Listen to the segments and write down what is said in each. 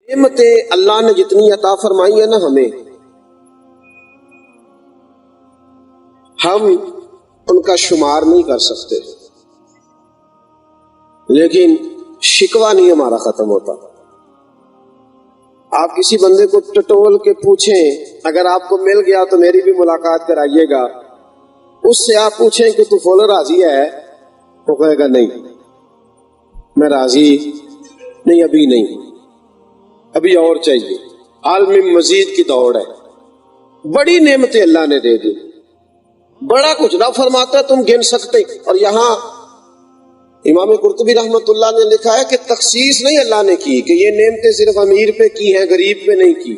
نعمتیں اللہ نے جتنی عطا فرمائی ہے نا ہمیں، ہم ان کا شمار نہیں کر سکتے، لیکن شکوہ نہیں ہمارا ختم ہوتا۔ آپ کسی بندے کو ٹٹول کے پوچھیں اگر آپ کو مل گیا تو میری بھی ملاقات کرائیے گا، اس سے آپ پوچھیں کہ تو فول راضی ہے، وہ کہے گا نہیں میں راضی نہیں، ابھی نہیں، ابھی اور چاہیے۔ عالم مزید کی دوڑ ہے۔ بڑی نعمتیں اللہ نے دے دی، بڑا کچھ نہ فرماتا تم گن سکتے۔ اور یہاں امام قرطبی رحمۃ اللہ نے لکھا ہے کہ تخصیص نہیں اللہ نے کی کہ یہ نعمتیں صرف امیر پہ کی ہیں، غریب پہ نہیں کی۔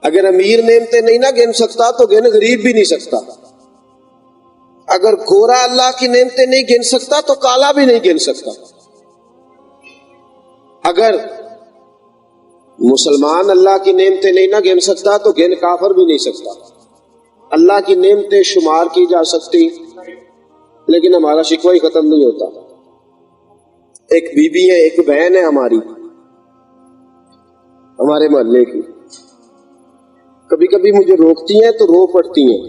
اگر امیر نعمتیں نہیں نہ گن سکتا تو گن غریب بھی نہیں سکتا۔ اگر گورا اللہ کی نعمتیں نہیں گن سکتا تو کالا بھی نہیں گن سکتا۔ اگر مسلمان اللہ کی نعمتیں نہیں نہ گن سکتا تو گن کافر بھی نہیں سکتا۔ اللہ کی نعمتیں شمار کی جا سکتی، لیکن ہمارا شکوہ ہی ختم نہیں ہوتا۔ ایک بی بی ہے، ایک بہن ہے ہماری، ہمارے محلے کی، کبھی کبھی مجھے روکتی ہیں تو رو پڑتی ہیں۔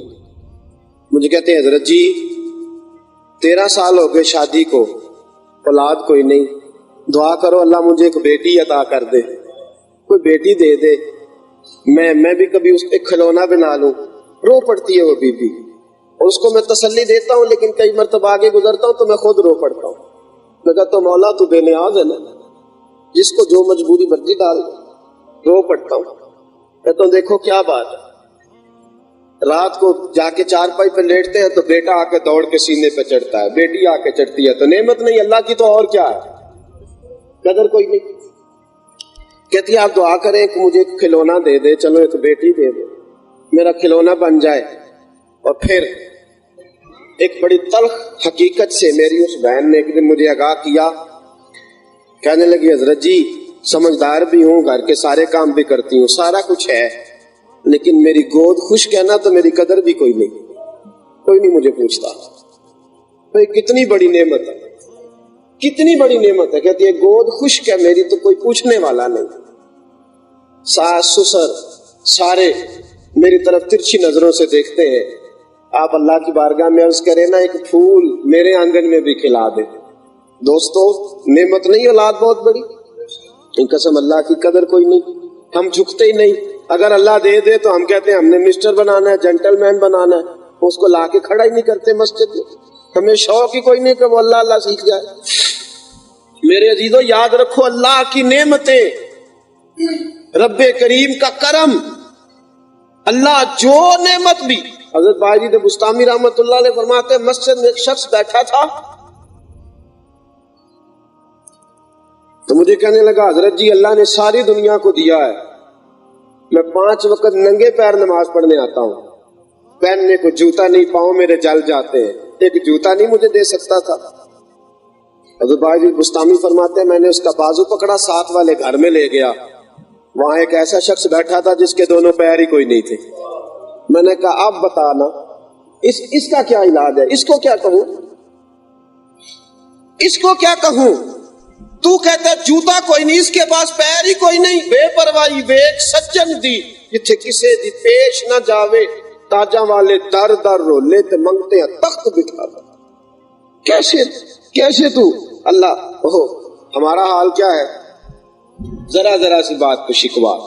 مجھے کہتے ہیں حضرت جی 13 سال ہو گئے شادی کو، اولاد کوئی نہیں، دعا کرو اللہ مجھے ایک بیٹی عطا کر دے، کوئی بیٹی دے دے، میں بھی کبھی اس پہ کھلونا بنا لوں۔ رو پڑتی ہے وہ بی بی، اور اس کو میں تسلی دیتا ہوں، لیکن کئی مرتبہ آگے گزرتا ہوں تو میں خود رو پڑتا ہوں۔ میں کہتا ہوں مولا تو بے نیاز ہے نا، جس کو جو مجبوری مرضی ڈال دے۔ رو پڑتا ہوں، کہتا ہوں دیکھو کیا بات ہے، رات کو جا کے چارپائی پہ لیٹتے ہیں تو بیٹا آ کے دوڑ کے سینے پہ چڑھتا ہے، بیٹی آ کے چڑھتی ہے، تو نعمت نہیں اللہ کی تو اور کیا ہے، قدر کوئی نہیں۔ کہتی ہے آپ دعا کریں کہ مجھے ایک کھلونا دے دے، چلو ایک بیٹی دے دے، میرا کھلونا بن جائے۔ اور پھر ایک بڑی تلخ حقیقت سے میری اس بہن نے ایک دن مجھے آگاہ کیا، کہنے لگی حضرت جی سمجھدار بھی ہوں، گھر کے سارے کام بھی کرتی ہوں، سارا کچھ ہے، لیکن میری گود خشک ہے نا تو میری قدر بھی کوئی نہیں مجھے پوچھتا۔ بھئی کتنی بڑی نعمت ہے، کتنی بڑی نعمت ہے۔ کہتی ہے گود خشک ہے میری تو کوئی پوچھنے والا نہیں، ساس سسر سارے میری طرف ترچھی نظروں سے دیکھتے ہیں۔ آپ اللہ کی بارگاہ میں عرض کریں نا ایک پھول میرے آنگن میں بھی کھلا دے۔ دوستو نعمت نہیں اولاد بہت بڑی؟ ان قسم اللہ کی قدر کوئی نہیں، ہم جھکتے ہی نہیں۔ اگر اللہ دے دے تو ہم کہتے ہیں ہم نے مسٹر بنانا ہے، جنٹل مین بنانا ہے، اس کو لا کے کھڑا ہی نہیں کرتے مسجد میں۔ ہمیں شوق ہی کوئی نہیں کہ وہ اللہ اللہ سیکھ جائے۔ میرے عزیزو یاد رکھو اللہ کی نعمتیں، رب کریم کا کرم، اللہ جو نعمت بھی۔ حضرت باجید بستامی رحمۃ اللہ علیہ فرماتے ہیں مسجد میں ایک شخص بیٹھا تھا تو مجھے کہنے لگا حضرت جی اللہ نے ساری دنیا کو دیا ہے، میں 5 وقت ننگے پیر نماز پڑھنے آتا ہوں، پہننے کو جوتا نہیں، پاؤں میرے جل جاتے ہیں، ایک جوتا نہیں مجھے دے سکتا تھا؟ حضرت باجید بستامی فرماتے ہیں میں نے اس کا بازو پکڑا، ساتھ والے گھر میں لے گیا، وہاں ایک ایسا شخص بیٹھا تھا جس کے دونوں پیر ہی کوئی نہیں تھے۔ میں نے کہا آپ بتانا اس کا کیا علاج ہے، اس کو کیا کہوں، اس کو کیا کہوں؟ تو کہتا ہے جوتا کوئی نہیں، اس کے پاس پیر ہی کوئی نہیں، بے پرواہی ویک سجن دی جتھے کسے دی پیش نہ جاوے، تاجاں والے در در رولے تے منگتے ہیں تخت بٹھا دے۔ کیسے تو اللہ ہمارا حال کیا ہے؟ ذرا سی بات پہ شکوا۔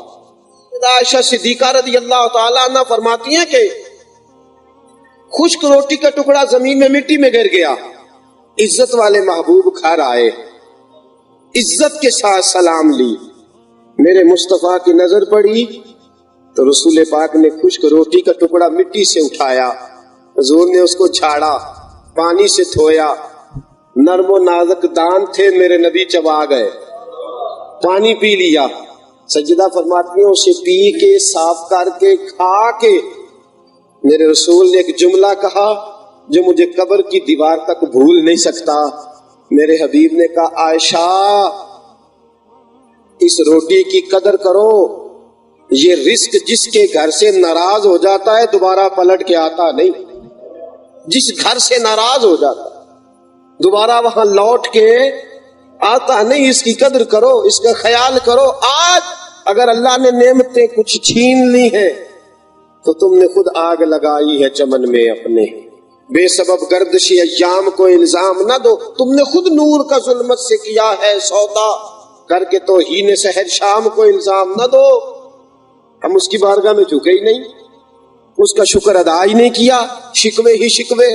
عائشہ صدیقہ رضی اللہ تعالیٰ عنہ فرماتی ہیں کہ خشک روٹی کا ٹکڑا زمین میں مٹی میں گر گیا، عزت والے محبوب گھر آئے، عزت کے ساتھ سلام لی، میرے مصطفیٰ کی نظر پڑی تو رسول پاک نے خشک روٹی کا ٹکڑا مٹی سے اٹھایا، حضور نے اس کو جھاڑا، پانی سے دھویا، نرم و نازک دان تھے میرے نبی چبا گئے، پانی پی لیا۔ سجدہ فرماتی ہیں اسے پی کے صاف کر کے کھا کے میرے رسول نے ایک جملہ کہا جو مجھے قبر کی دیوار تک بھول نہیں سکتا۔ میرے حبیب نے کہا عائشہ اس روٹی کی قدر کرو، یہ رزق جس کے گھر سے ناراض ہو جاتا ہے دوبارہ پلٹ کے آتا نہیں، جس گھر سے ناراض ہو جاتا دوبارہ وہاں لوٹ کے آتا نہیں، اس کی قدر کرو، اس کا خیال کرو۔ آج اگر اللہ نے نعمتیں کچھ چھین لی ہیں تو تم نے خود آگ لگائی ہے چمن میں اپنے۔ بے سبب گردش ایام کو الزام نہ دو، تم نے خود نور کا ظلمت سے کیا ہے سودا، کر کے توہین سحر شام کو الزام نہ دو۔ ہم اس کی بارگاہ میں جھکے ہی نہیں، اس کا شکر ادا ہی نہیں کیا، شکوے ہی شکوے،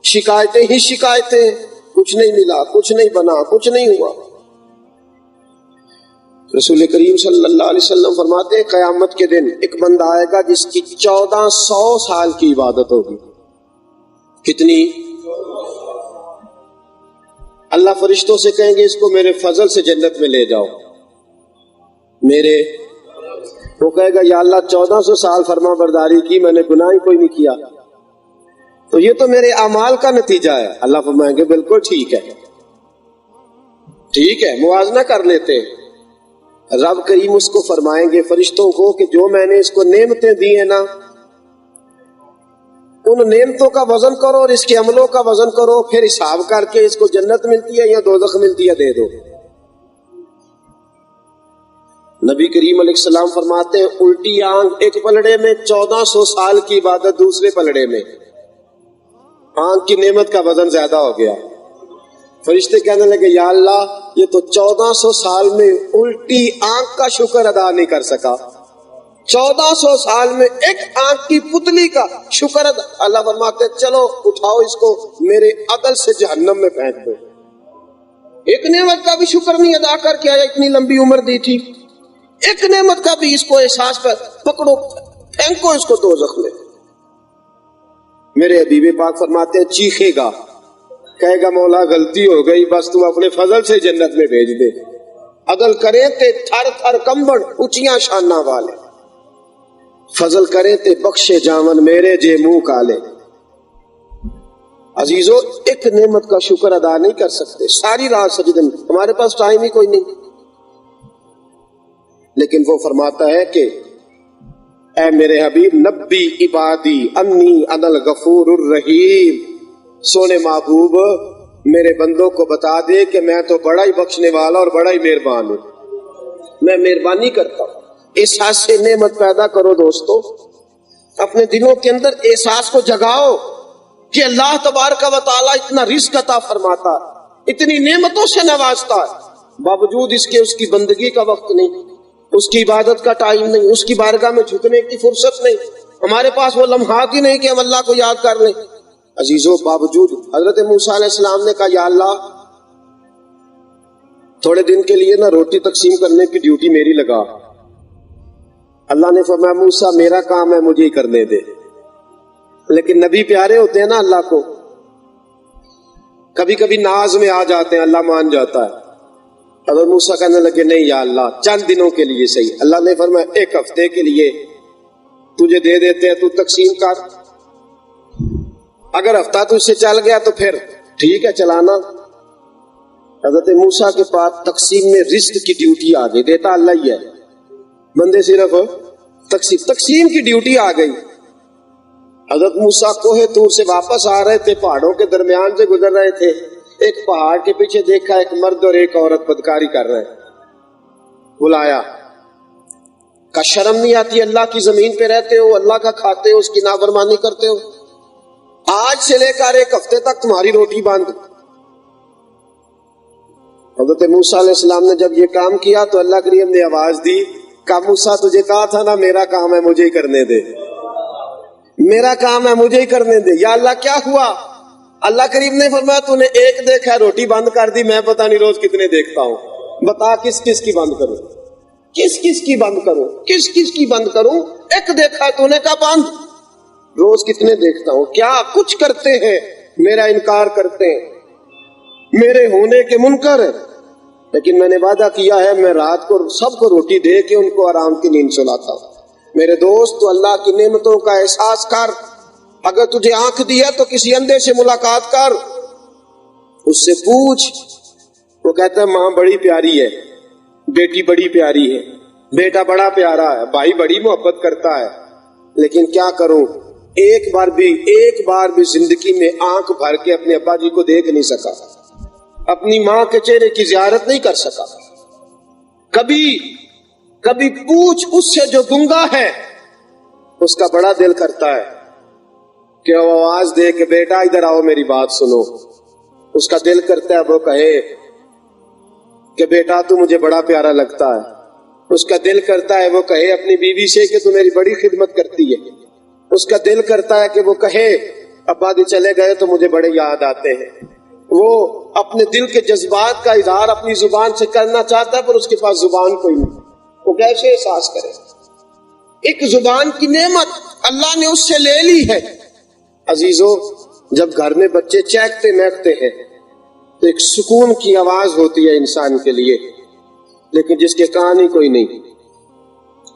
شکایتیں ہی شکایتیں، کچھ نہیں ملا، کچھ نہیں بنا، کچھ نہیں ہوا۔ رسول کریم صلی اللہ علیہ وسلم فرماتے ہیں قیامت کے دن ایک بندہ آئے گا جس کی 1400 سال کی عبادت ہوگی۔ کتنی؟ اللہ فرشتوں سے کہیں گے اس کو میرے فضل سے جنت میں لے جاؤ، میرے، وہ کہے گا یا اللہ 1400 سال فرما برداری کی، میں نے گناہ ہی کوئی نہیں کیا، تو یہ تو میرے اعمال کا نتیجہ ہے۔ اللہ فرمائیں گے بالکل ٹھیک ہے، ٹھیک ہے، موازنہ کر لیتے ہیں۔ رب کریم اس کو فرمائیں گے فرشتوں کو کہ جو میں نے اس کو نعمتیں دی ہیں نا، ان نعمتوں کا وزن کرو اور اس کے عملوں کا وزن کرو، پھر حساب کر کے اس کو جنت ملتی ہے یا دوزخ ملتی ہے دے دو۔ نبی کریم علیہ السلام فرماتے ہیں الٹی آنکھ ایک پلڑے میں، 1400 سال کی عبادت دوسرے پلڑے میں، آنکھ کی نعمت کا وزن زیادہ ہو گیا۔ فرشتے کہنے لگے یا اللہ یہ تو 1400 سال میں الٹی آنکھ کا شکر ادا نہیں کر سکا، 1400 سال میں ایک آنکھ کی پتلی کا شکر ادا۔ اللہ فرماتے چلو اٹھاؤ اس کو میرے عدل سے جہنم میں پھینک دو۔ ایک نعمت کا بھی شکر نہیں ادا کر کے آیا، اتنی لمبی عمر دی تھی، ایک نعمت کا بھی اس کو احساس پر پکڑو، پھینکو اس کو دوزخ میں۔ میرے حبیب پاک فرماتے ہیں چیخے گا، کہے گا مولا غلطی ہو گئی، بس تم اپنے فضل سے جنت میں بھیج دے۔ عدل کریں تے تھر تھر کمبڑ اونچیاں شاناں والے، فضل کریں تے بخشے جاون میرے جے منہ کالے۔ عزیزو ایک نعمت کا شکر ادا نہیں کر سکتے، ساری رات سجدے میں، ہمارے پاس ٹائم ہی کوئی نہیں۔ لیکن وہ فرماتا ہے کہ اے میرے حبیب نبی عبادی انی انا الغفور الرحیم، سونے محبوب میرے بندوں کو بتا دے کہ میں تو بڑا ہی بخشنے والا اور بڑا ہی مہربان ہوں، میں مہربانی کرتا ہوں۔ احساس سے نعمت پیدا کرو دوستو، اپنے دلوں کے اندر احساس کو جگاؤ کہ اللہ تبارک و تعالیٰ اتنا رزق عطا فرماتا، اتنی نعمتوں سے نوازتا ہے، باوجود اس کے اس کی بندگی کا وقت نہیں، اس کی عبادت کا ٹائم نہیں، اس کی بارگاہ میں جھکنے کی فرصت نہیں، ہمارے پاس وہ لمحات ہی نہیں کہ ہم اللہ کو یاد کر لیں۔ عزیزوں باوجود حضرت موسیٰ علیہ السلام نے کہا یا اللہ تھوڑے دن کے لیے نا روٹی تقسیم کرنے کی ڈیوٹی میری لگا۔ اللہ نے فرمایا موسیٰ میرا کام ہے، مجھے ہی کرنے دے۔ لیکن نبی پیارے ہوتے ہیں نا اللہ کو، کبھی کبھی ناز میں آ جاتے ہیں، اللہ مان جاتا ہے۔ حضرت موسیٰ کہنے لگے نہیں یا اللہ چند دنوں کے لیے صحیح۔ اللہ نے فرمایا 1 ہفتے کے لیے تجھے دے دیتے ہیں، تو تقسیم کر، اگر ہفتہ تجھ سے چل گیا تو پھر ٹھیک ہے چلانا۔ حضرت موسیٰ کے پاس تقسیم میں رزق کی ڈیوٹی آ گئی، دیتا اللہ ہی ہے، بندے صرف تقسیم کی ڈیوٹی آ گئی۔ حضرت موسیٰ کوہ طور سے واپس آ رہے تھے، پہاڑوں کے درمیان سے گزر رہے تھے، ایک پہاڑ کے پیچھے دیکھا ایک مرد اور ایک عورت بدکاری کر رہے ہیں، بلایا، کا شرم نہیں آتی؟ اللہ کی زمین پہ رہتے ہو، اللہ کا کھاتے ہو، اس کی نافرمانی کرتے ہو، آج سے لے کر 1 ہفتے تک تمہاری روٹی بند۔ حضرت موسیٰ علیہ السلام نے جب یہ کام کیا تو اللہ کریم نے آواز دی، کہا موسیٰ تجھے کہا تھا نا میرا کام ہے مجھے ہی کرنے دے، میرا کام ہے مجھے ہی کرنے دے۔ یا اللہ کیا ہوا؟ اللہ کریم نے فرمایا تو نے ایک دیکھا روٹی بند کر دی، میں پتہ نہیں روز کتنے دیکھتا ہوں، بتا کس کس کی بند کروں، کس کس کی بند کروں، کس کس کی بند کروں؟ ایک دیکھا تو نے کہا بند، روز کتنے دیکھتا ہوں؟ کیا کچھ کرتے ہیں، میرا انکار کرتے ہیں، میرے ہونے کے منکر ہیں، لیکن میں نے وعدہ کیا ہے میں رات کو سب کو روٹی دے کے ان کو آرام کی نیند سلاتا ہوں۔ میرے دوست تو اللہ کی نعمتوں کا احساس کر، اگر تجھے آنکھ دی ہے تو کسی اندھے سے ملاقات کر، اس سے پوچھ۔ وہ کہتا ہے ماں بڑی پیاری ہے، بیٹی بڑی پیاری ہے، بیٹا بڑا پیارا ہے، بھائی بڑی محبت کرتا ہے، لیکن کیا کروں ایک بار بھی زندگی میں آنکھ بھر کے اپنے ابا جی کو دیکھ نہیں سکا۔ اپنی ماں کے چہرے کی زیارت نہیں کر سکا. کبھی پوچھ اس سے جو گنگا ہے، اس کا بڑا دل کرتا ہے کہ وہ آواز دے کہ بیٹا ادھر آؤ میری بات سنو. اس کا دل کرتا ہے وہ کہے کہ بیٹا تو مجھے بڑا پیارا لگتا ہے. اس کا دل کرتا ہے وہ کہے اپنی بیوی سے کہ تو میری بڑی خدمت کرتی ہے. اس کا دل کرتا ہے کہ وہ کہے ابا جی چلے گئے تو مجھے بڑے یاد آتے ہیں. وہ اپنے دل کے جذبات کا اظہار اپنی زبان سے کرنا چاہتا ہے، پر اس کے پاس زبان کوئی نہیں. وہ کیسے احساس کرے؟ ایک زبان کی نعمت اللہ نے اس سے لے لی ہے. عزیزو، جب گھر میں بچے چہکتے مہکتے ہیں تو ایک سکون کی آواز ہوتی ہے انسان کے لیے، لیکن جس کے کان ہی کوئی نہیں،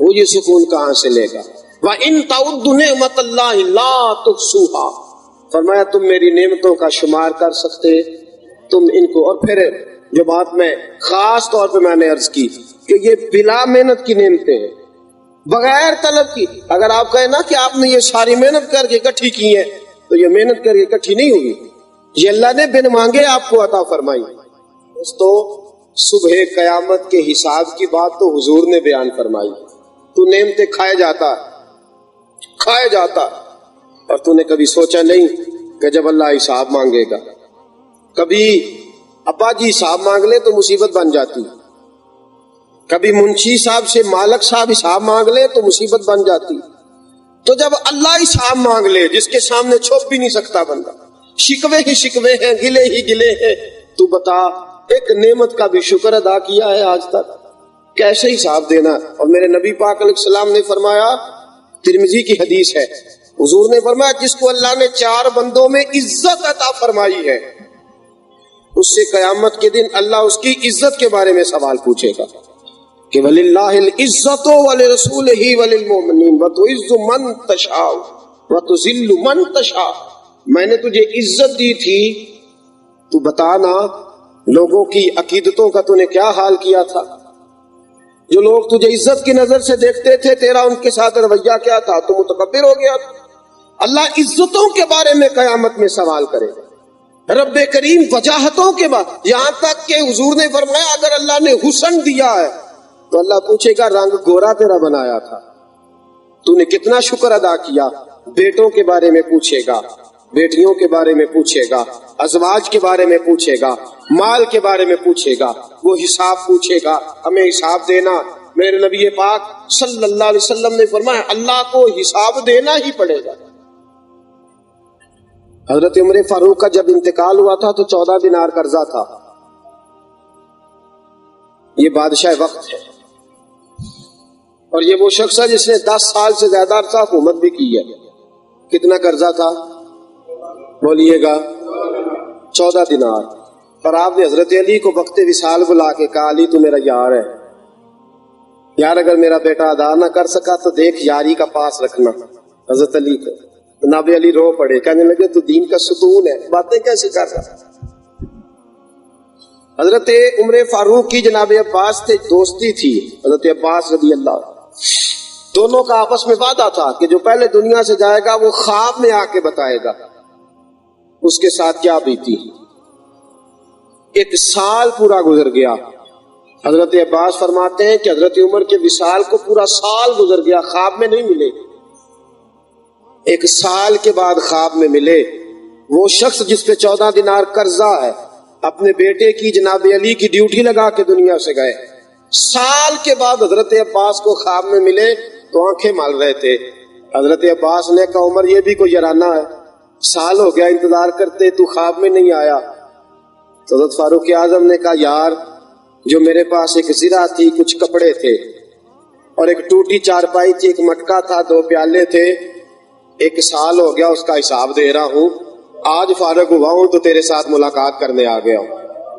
وہ یہ سکون کہاں سے لے گا؟ وَإِن تَعُدُّ نِعْمَتَ اللَّهِ لَا تُحْصُوهَا، فرمایا تم میری نعمتوں کا شمار کر سکتے تم ان کو؟ اور پھر جو بات میں خاص طور پہ میں نے عرض کی کہ یہ بلا محنت کی نعمتیں ہیں، بغیر طلب کی. اگر آپ کہیں نا کہ آپ نے یہ ساری محنت کر کے اکٹھی کی ہے، تو یہ محنت کر کے اکٹھی نہیں ہوئی، یہ اللہ نے بن مانگے آپ کو عطا فرمائی. دوستو، صبح قیامت کے حساب کی بات تو حضور نے بیان فرمائی. تو نعمتیں کھائے جاتا اور تو نے کبھی سوچا نہیں کہ جب اللہ حساب مانگے گا، کبھی ابا جی حساب مانگ لے تو مصیبت بن جاتی، کبھی منشی صاحب سے مالک صاحب حساب مانگ لے تو مصیبت بن جاتی. تو جب اللہ حساب مانگ لے جس کے سامنے چھپ بھی نہیں سکتا بندہ، شکوے ہی شکوے ہیں، گلے ہی گلے ہیں، تو بتا ایک نعمت کا بھی شکر ادا کیا ہے آج تک؟ کیسے حساب دینا؟ اور میرے نبی پاک علیہ السلام نے فرمایا، ترمذی کی حدیث ہے، حضور نے فرمایا جس کو اللہ نے 4 بندوں میں عزت عطا فرمائی ہے، اس سے قیامت کے دن اللہ اس کی عزت کے بارے میں سوال پوچھے گا کہ وَلِلَّهِ الْعِزَّةُ وَلِرَسُولِهِ وَلِلْمُؤْمِنِينَ وَتُعِزُّ مَن تَشَاءُ وَتُذِلُّ مَن تَشَاءُ. میں نے تجھے عزت دی تھی، تو بتانا لوگوں کی عقیدتوں کا تو نے کیا حال کیا تھا؟ جو لوگ تجھے عزت کی نظر سے دیکھتے تھے، تیرا ان کے ساتھ رویہ کیا تھا؟ تو متکبر ہو گیا. اللہ عزتوں کے بارے میں قیامت میں سوال کرے گا. رب کریم وجاہتوں کے بعد، یہاں تک کہ حضور نے فرمایا اگر اللہ نے حسن دیا ہے تو اللہ پوچھے گا رنگ گورا تیرا بنایا تھا، تو نے کتنا شکر ادا کیا؟ بیٹوں کے بارے میں پوچھے گا، بیٹیوں کے بارے میں پوچھے گا، ازواج کے بارے میں پوچھے گا، مال کے بارے میں پوچھے گا. وہ حساب پوچھے گا، ہمیں حساب دینا. میرے نبی پاک صلی اللہ علیہ وسلم نے فرمایا اللہ کو حساب دینا ہی پڑے گا. حضرت عمر فاروق کا جب انتقال ہوا تھا تو 14 دینار قرضہ تھا. یہ بادشاہ وقت ہے، اور یہ وہ شخص ہے جس نے 10 سال سے زیادہ عرصہ حکومت بھی کی ہے. کتنا قرضہ تھا؟ بولیے گا 14 دینار. اور آپ نے حضرت علی کو وقت وصال بلا کے کہا علی تو میرا یار ہے، یار اگر میرا بیٹا ادا نہ کر سکا تو دیکھ یاری کا پاس رکھنا. حضرت علی کو جناب علی رو پڑے، کہنے لگے تو دین کا ستون ہے، باتیں کیسے کر رہا؟ حضرت عمر فاروق کی جناب عباس سے دوستی تھی. حضرت عباس رضی اللہ، دونوں کا آپس میں وعدہ تھا کہ جو پہلے دنیا سے جائے گا وہ خواب میں آ کے بتائے گا اس کے ساتھ کیا بیتی. 1 سال پورا گزر گیا. حضرت عباس فرماتے ہیں کہ حضرت عمر کے وصال کو پورا سال گزر گیا، خواب میں نہیں ملے. 1 سال کے بعد خواب میں ملے. وہ شخص جس پہ 14 دینار قرضہ ہے، اپنے بیٹے کی جناب علی کی ڈیوٹی لگا کے دنیا سے گئے. سال کے بعد حضرت عباس کو خواب میں ملے تو آنکھیں مال رہے تھے. حضرت عباس نے کہا عمر یہ بھی کوئی یارانہ ہے، سال ہو گیا انتظار کرتے، تو خواب میں نہیں آیا. تو حضرت فاروق اعظم نے کہا یار جو میرے پاس ایک زرہ تھی، کچھ کپڑے تھے اور ایک ٹوٹی چارپائی تھی، ایک مٹکا تھا، 2 پیالے تھے، 1 سال ہو گیا اس کا حساب دے رہا ہوں، آج فارغ ہوا ہوں تو تیرے ساتھ ملاقات کرنے آ گیا ہوں.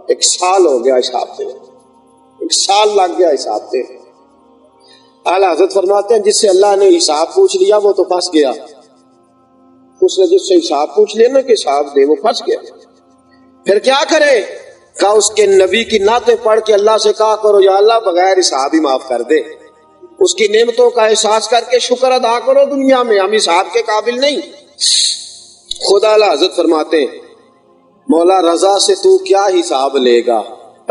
1 سال ہو گیا حساب دے، 1 سال لگ گیا حساب دے. اعلیٰ حضرت فرماتے ہیں جس سے اللہ نے حساب پوچھ لیا وہ تو پھنس گیا. اس نے جس سے حساب پوچھ لیا نا کہ حساب دے، وہ پھنس گیا. پھر کیا کرے؟ کہا اس کے نبی کی نعتیں پڑھ کے اللہ سے کہا کرو یا اللہ بغیر حساب ہی معاف کر دے. اس کی نعمتوں کا احساس کر کے شکر ادا کرو دنیا میں، ہم حساب کے قابل نہیں. خدا اعلیٰ حضرت فرماتے ہیں مولا رضا سے تو کیا حساب لے گا،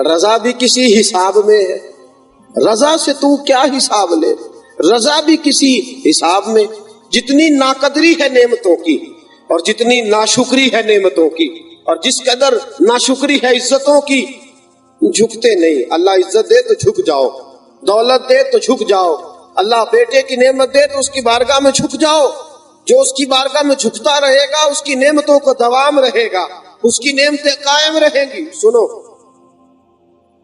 رضا بھی کسی حساب میں ہے، رضا سے تو کیا حساب لے، رضا بھی کسی حساب میں. جتنی ناقدری ہے نعمتوں کی اور جتنی ناشکری ہے نعمتوں کی اور جس قدر ناشکری ہے عزتوں کی، جھکتے نہیں. اللہ عزت دے تو جھک جاؤ، دولت دے تو جھک جاؤ، اللہ بیٹے کی نعمت دے تو اس کی بارگاہ میں جھک جاؤ. جو اس کی بارگاہ میں جھکتا رہے گا اس کی نعمتوں کو دوام رہے گا، اس کی نعمتیں قائم رہیں گی. سنو،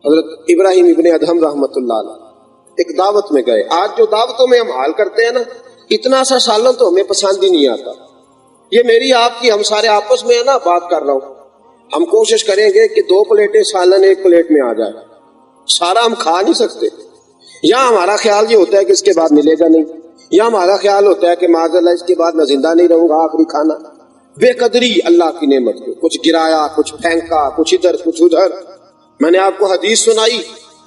حضرت ابراہیم ابن ادہم رحمت اللہ علیہ ایک دعوت میں گئے. آج جو دعوتوں میں ہم حال کرتے ہیں نا، اتنا سا سالوں تو ہمیں پسند ہی نہیں آتا. یہ میری آپ کی، ہم سارے آپس میں ہے نا بات کر رہا ہوں. ہم کوشش کریں گے کہ 2 پلیٹیں سالن ایک پلیٹ میں آ جائے. سارا ہم کھا نہیں سکتے. یا ہمارا خیال یہ ہوتا ہے کہ اس کے بعد ملے گا نہیں، یا ہمارا خیال ہوتا ہے کہ معاذ اللہ اس کے بعد میں زندہ نہیں رہوں گا آخری کھانا. بے قدری اللہ کی نعمت کو، کچھ گرایا، کچھ پھینکا، کچھ ادھر کچھ ادھر. میں نے آپ کو حدیث سنائی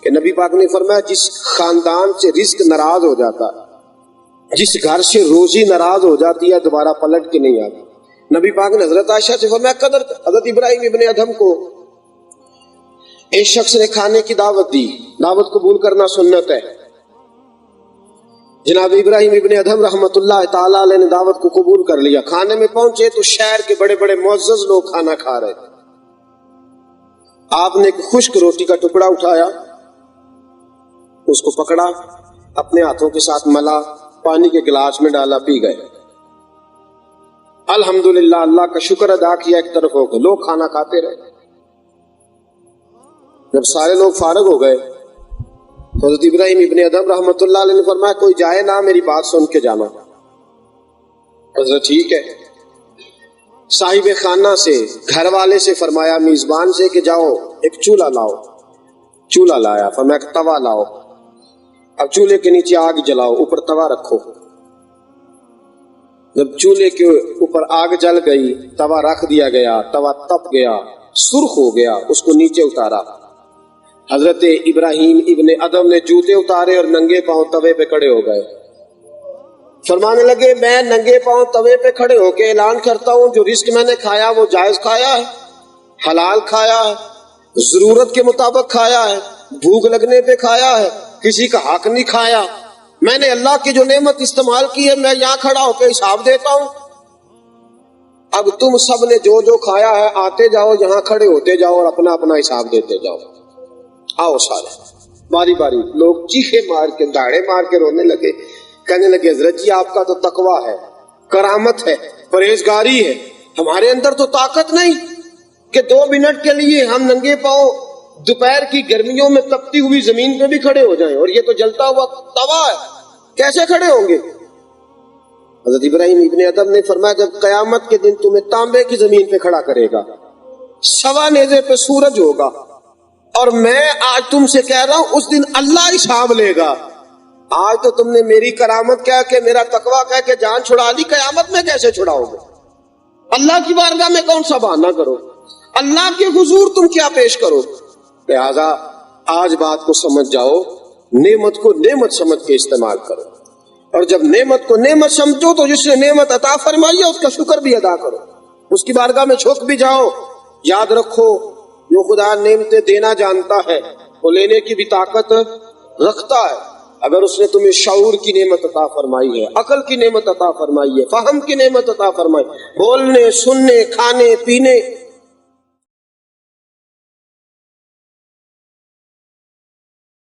کہ نبی پاک نے فرمایا جس خاندان سے رزق ناراض ہو جاتا ہے، جس گھر سے روزی ناراض ہو جاتی ہے، دوبارہ پلٹ کے نہیں آتی. نبی پاک نے حضرت عائشہ سے فرمایا قدر. حضرت ابراہیم ابن ادہم کو ایک شخص نے کھانے کی دعوت دی. دعوت قبول کرنا سنت ہے. جناب ابراہیم ابن ادہم رحمت اللہ تعالیٰ علیہ نے دعوت کو قبول کر لیا. کھانے میں پہنچے تو شہر کے بڑے بڑے معزز لوگ کھانا کھا رہے تھے. آپ نے ایک خشک روٹی کا ٹکڑا اٹھایا، اس کو پکڑا، اپنے ہاتھوں کے ساتھ ملا، پانی کے گلاس میں ڈالا، پی گئے. الحمدللہ، اللہ کا شکر ادا کیا. ایک طرف ہو گئے، لوگ کھانا کھاتے رہے. جب سارے لوگ فارغ ہو گئے تو حضرت ابراہیم ابن ادہم رحمت اللہ علیہ نے فرمایا کوئی جائے نہ، میری بات سن کے جانا. حضرت ٹھیک ہے. صاحب خانہ سے، گھر والے سے فرمایا، میزبان سے کہ جاؤ ایک چولہا لاؤ. چولہا لایا. فرمایا ایک توا لاؤ. اب چولہے کے نیچے آگ جلاؤ، اوپر توا رکھو. جب چولہے کے اوپر آگ جل گئی، توا رکھ دیا گیا، توا تپ گیا، سرخ ہو گیا، اس کو نیچے اتارا. حضرت ابراہیم ابن ادہم نے جوتے اتارے اور ننگے پاؤں توے پہ کھڑے ہو گئے. فرمانے لگے میں ننگے پاؤں توے پہ کھڑے ہو کے اعلان کرتا ہوں جو رزق میں نے کھایا وہ جائز کھایا ہے، حلال کھایا ہے، ضرورت کے مطابق کھایا ہے، بھوک لگنے پہ کھایا ہے، کسی کا حق نہیں کھایا. میں نے اللہ کی جو نعمت استعمال کی ہے میں یہاں کھڑا ہو کے حساب دیتا ہوں. اب تم سب نے جو جو کھایا ہے آتے جاؤ، یہاں کھڑے ہوتے جاؤ اور اپنا اپنا حساب دیتے جاؤ. آؤ سارے باری باری. لوگ چیخے مار کے، داڑے مار کے رونے لگے. کہنے لگے حضرت جی آپ کا تو تقویٰ ہے، کرامت ہے، پرہیزگاری ہے، ہمارے اندر تو طاقت نہیں کہ 2 منٹ کے لیے ہم ننگے پاؤں دوپہر کی گرمیوں میں تپتی ہوئی زمین پہ بھی کھڑے ہو جائیں، اور یہ تو جلتا ہوا توا ہے، کیسے کھڑے ہوں گے؟ حضرت ابراہیم ابن ادہم نے فرمایا جب قیامت کے دن تمہیں تانبے کی زمین پہ کھڑا کرے گا، سوا نیزے پہ سورج ہوگا، اور میں آج تم سے کہہ رہا ہوں اس دن اللہ حساب لے گا. آج تو تم نے میری کرامت کہہ کے، میرا تقویٰ کہہ کے جان چھڑا لی، قیامت میں کیسے چھڑاؤ گے؟ اللہ کی بارگاہ میں کون سا بہانہ کرو؟ اللہ کے حضور تم کیا پیش کرو؟ لہذا آج بات کو سمجھ جاؤ، نعمت کو نعمت سمجھ کے استعمال کرو، اور جب نعمت کو نعمت سمجھو تو جس نے نعمت عطا فرمائی ہے اس کا شکر بھی ادا کرو، اس کی بارگاہ میں جھک بھی جاؤ. یاد رکھو جو خدا نعمتیں دینا جانتا ہے وہ لینے کی بھی طاقت رکھتا ہے. اگر اس نے تمہیں شعور کی نعمت عطا فرمائی ہے، عقل کی نعمت عطا فرمائی ہے، فہم کی نعمت عطا فرمائی، بولنے، سننے، کھانے، پینے